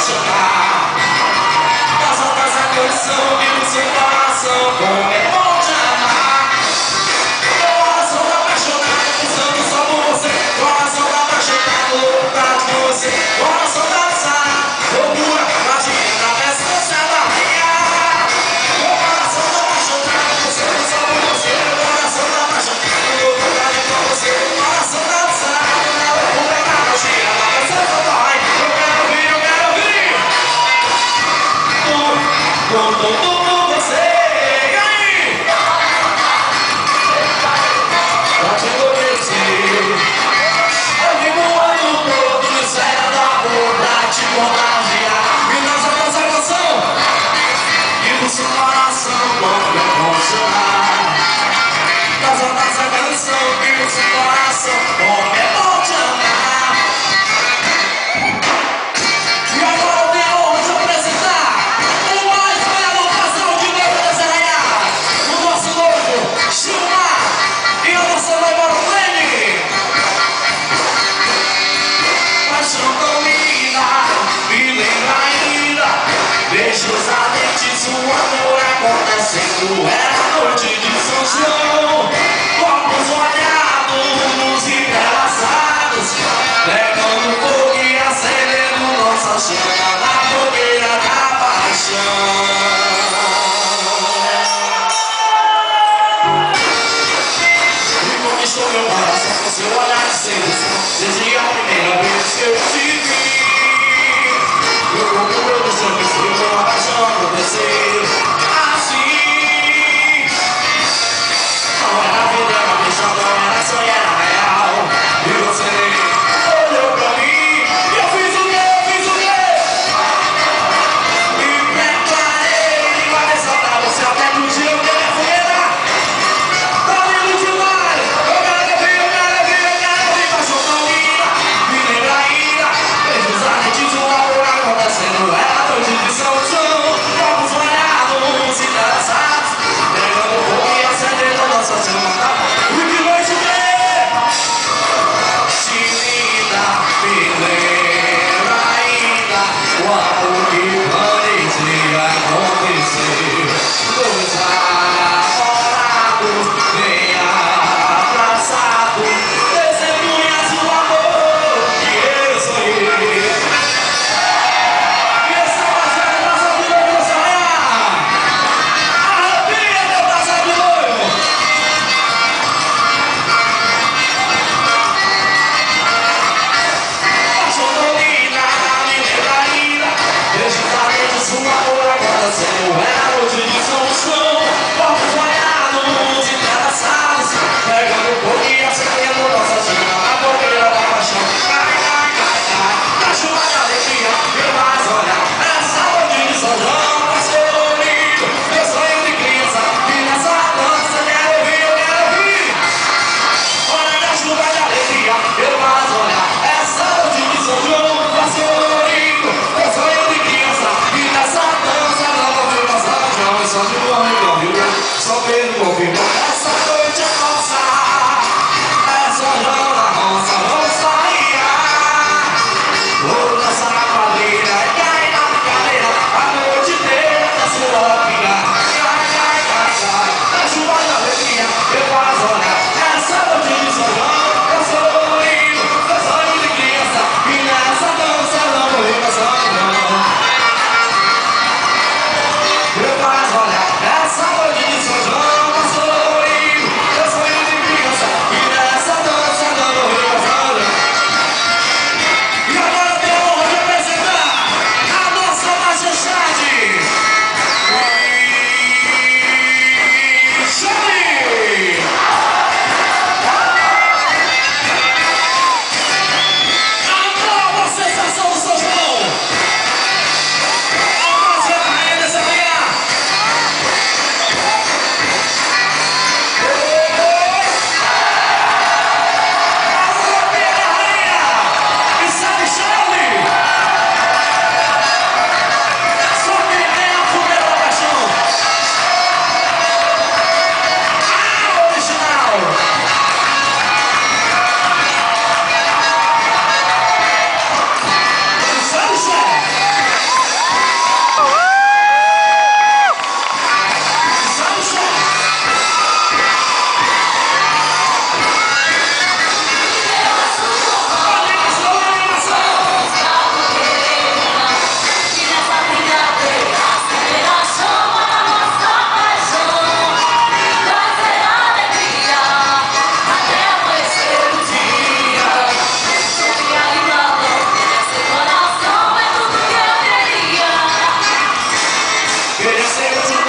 apaixonar. Das altas a canção e no seu coração, como é bom te amar. Meu coração tá apaixonado, pensando só por você. Coração tá apaixonado, louco pra você. Coração tá dançado, loucura, imagina a festa da rainha. Meu coração tá apaixonado, pensando só por você. Coração tá apaixonado, louco pra você. Coração tá dançado, loucura, imagina a festa da rainha. Eu quero ouvir, eu quero ouvir. Com todo você. E aí? Pra te enlouquecer, eu vivo o ano todo no céu da rua pra te contagiar. E nas altas a canção e no seu coração quando é bom chorar. Nas altas a canção e no seu coração como é bom te amar. E agora eu tenho a honra de apresentar o mais belo casal de noiva dessa rainha, o nosso noivo Gilmar e a nossa noiva Lene. Paixão tão linda, me lembra ainda beijos ardentes, o amor acontecendo. Era noite de São João, corpos molhados e entrelaçados, pegando fogo e acendendo nossa chama na fogueira da paixão. E conquistou meu coração com seu olhar de sedução, desde a primeira vez que eu te vi. Meu corpo meu desejo escreveu uma paixão acontecer assim. Não era vida, era paixão, não era sonho, era real. E você olhou pra mim e eu fiz o quê? Eu fiz o quê? Me preparei de cabeça pra você até que um dia eu dei a fogueira. Tá lindo demais, eu quero ouvir, eu quero ouvir, eu quero ouvir. Paixão tão linda, me lembra ainda beijos ardentes, o amor acontecendo. Era noite de São João, corpos molhados e dançados, pegando fogo e acendendo nossa chama. E que noite se linda, me lembra ainda o amor que parecia acontecer. Dois namorados bem abraçados, testemunhas do amor que eu sonhei. E essa passagem é nossa de noivo dessa manhã. Arrepia meu passagem de noivo. Paixão tão linda, me lembra ainda beijos ardentes, Eu sei que